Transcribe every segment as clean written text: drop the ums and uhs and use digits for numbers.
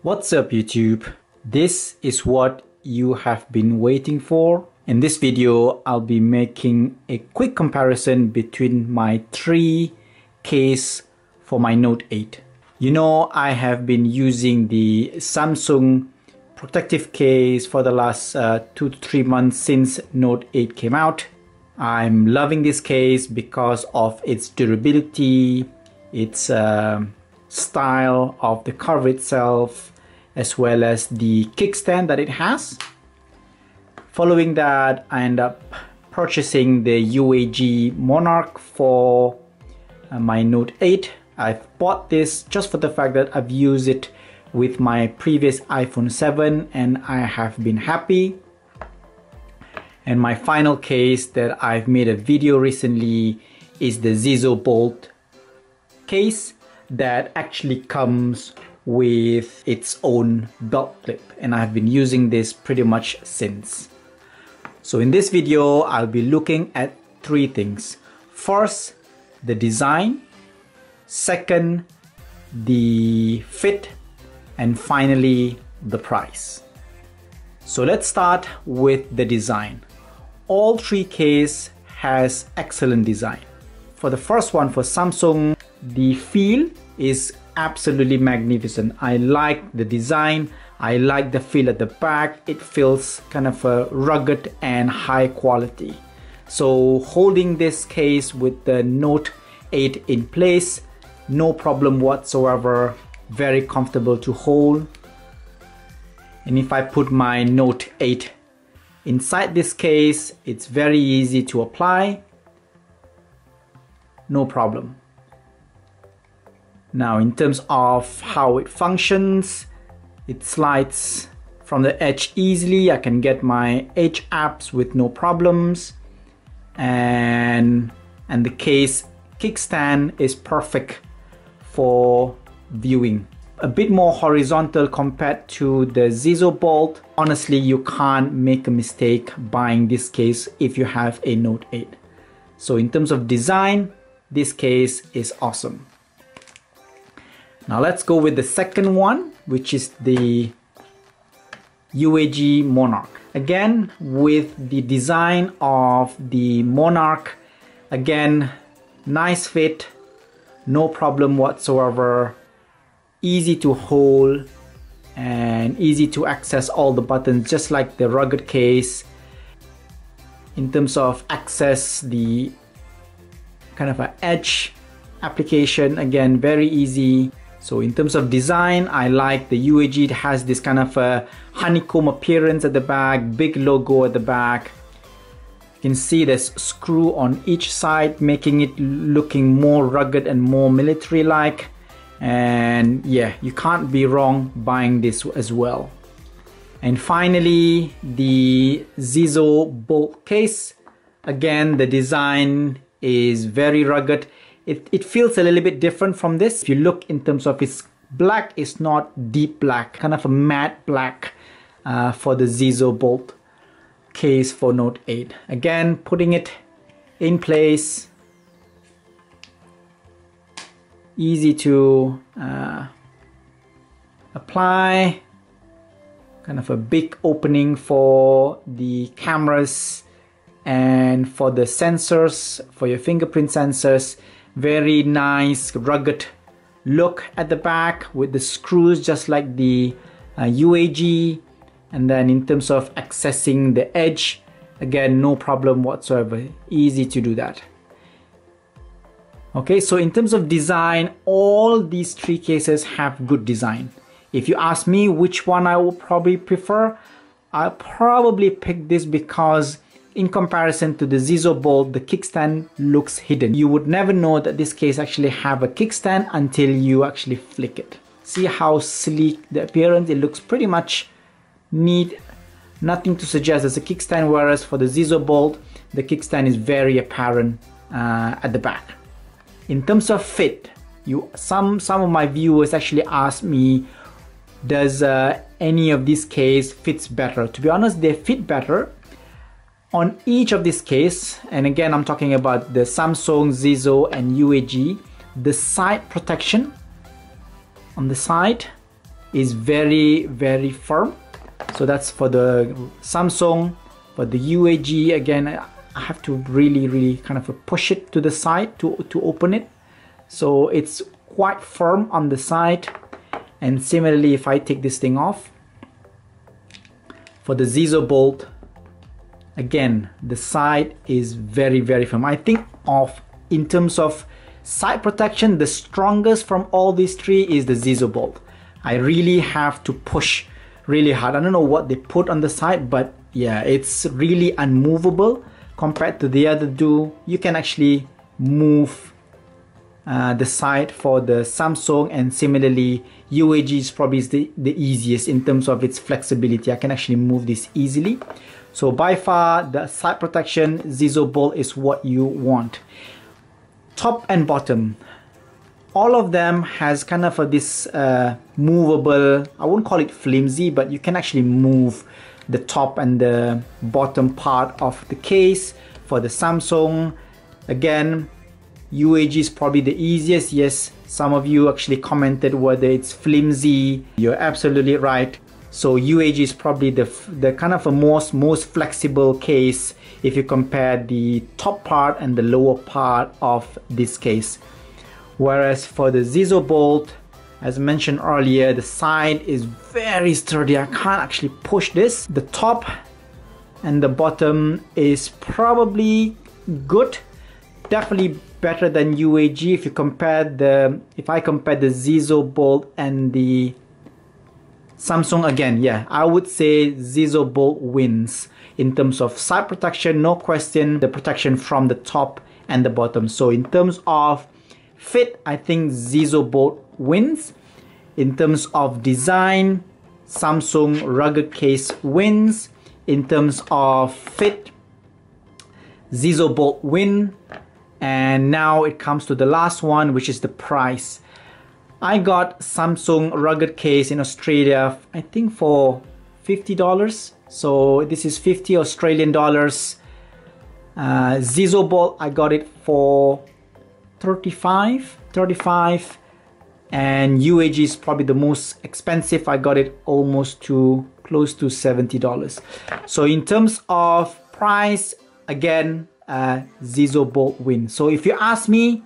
What's up YouTube? This is what you have been waiting for. In this video, I'll be making a quick comparison between my three case for my Note 8. You know, I have been using the Samsung protective case for the last 2 to 3 months since Note 8 came out. I'm loving this case because of its durability, its style of the cover itself, as well as the kickstand that it has. Following that, I end up purchasing the Uag Monarch for my Note 8. I've bought this just for the fact that I've used it with my previous iPhone 7 and I have been happy. And my final case that I've made a video recently is the Zeizel Bolt case that actually comes with its own belt clip, and I've been using this pretty much since. So in this video, I'll be looking at three things. First, the design. Second, the fit. And finally, the price. So let's start with the design. All three cases has excellent design. For the first one, for Samsung, the feel is absolutely magnificent. I like the design. I like the feel at the back. It feels kind of rugged and high quality. So holding this case with the Note 8 in place, no problem whatsoever. Very comfortable to hold. And if I put my Note 8 inside this case, it's very easy to apply. No problem. Now, in terms of how it functions, it slides from the edge easily. I can get my Edge apps with no problems. And the case kickstand is perfect for viewing. A bit more horizontal compared to the Zeizel Bolt. Honestly, you can't make a mistake buying this case if you have a Note 8. So in terms of design, this case is awesome. Now let's go with the second one, which is the Uag Monarch. Again, with the design of the Monarch, again, nice fit, no problem whatsoever, easy to hold and easy to access all the buttons, just like the rugged case. In terms of access, the kind of an edge application, again, very easy. So in terms of design, I like the Uag. It has this kind of a honeycomb appearance at the back, big logo at the back. You can see there's a screw on each side, making it looking more rugged and more military-like. And yeah, you can't be wrong buying this as well. And finally, the Zeizel Bolt case. Again, the design is very rugged. It feels a little bit different from this. If you look in terms of its black, it's not deep black, kind of a matte black for the Zeizel Bolt case for Note 8. Again, putting it in place, easy to apply, kind of a big opening for the cameras and for the sensors, for your fingerprint sensors. Very nice rugged look at the back with the screws just like the Uag. And then in terms of accessing the edge, again, no problem whatsoever, easy to do that. Okay, so in terms of design, all these three cases have good design. If you ask me which one I would probably prefer, I'll probably pick this because in comparison to the Zeizel Bolt, the kickstand looks hidden. You would never know that this case actually have a kickstand until you actually flick it. See how sleek the appearance, it looks pretty much neat. Nothing to suggest there's a kickstand, whereas for the Zeizel Bolt, the kickstand is very apparent at the back. In terms of fit, some of my viewers actually asked me, does any of these case fits better? To be honest, they fit better. On each of this case, and again I'm talking about the Samsung, Zeizel and Uag, the side protection on the side is very, very firm. So that's for the Samsung. For the UAG, again, I have to really kind of push it to the side to open it. So it's quite firm on the side. And similarly, if I take this thing off, for the Zeizel bolt, again, the side is very, very firm. I think in terms of side protection, the strongest from all these three is the Zeizel bolt. I really have to push really hard. I don't know what they put on the side, but yeah, it's really unmovable compared to the other two. You can actually move the side for the Samsung, and similarly UAG is probably the easiest in terms of its flexibility. I can actually move this easily. So by far the side protection Zeizel bolt is what you want. Top and bottom, all of them has kind of this movable, I won't call it flimsy, but you can actually move the top and the bottom part of the case. For the Samsung, again, UAG is probably the easiest. Yes, some of you actually commented whether it's flimsy. You're absolutely right. So UAG is probably the kind of a most flexible case if you compare the top part and the lower part of this case. Whereas for the Zeizel bolt, as mentioned earlier, the side is very sturdy. I can't actually push this. The top and the bottom is probably good, definitely better than UAG. If I compare the Zeizel bolt and the Samsung, again, yeah, I would say Zeizel bolt wins in terms of side protection, no question, the protection from the top and the bottom. So in terms of fit, I think Zeizel bolt wins. In terms of design, Samsung rugged case wins. In terms of fit, Zeizel bolt win. And now it comes to the last one, which is the price. I got Samsung rugged case in Australia, I think for $50. So this is 50 Australian dollars. Zeizel bolt, I got it for 35. And UAG is probably the most expensive. I got it almost close to $70. So in terms of price, again, Zeizel bolt wins. So if you ask me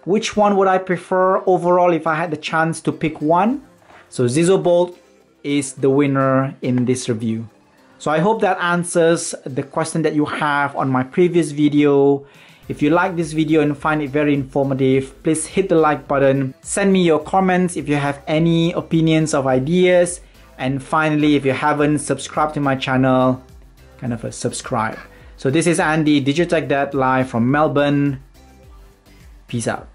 which one would I prefer overall if I had the chance to pick one, so Zeizel bolt is the winner in this review. So I hope that answers the question that you have on my previous video. If you like this video and find it very informative, please hit the like button. Send me your comments if you have any opinions or ideas. And finally, if you haven't subscribed to my channel, kind of subscribe. So this is Andy, Digitech Dad, live from Melbourne. Peace out.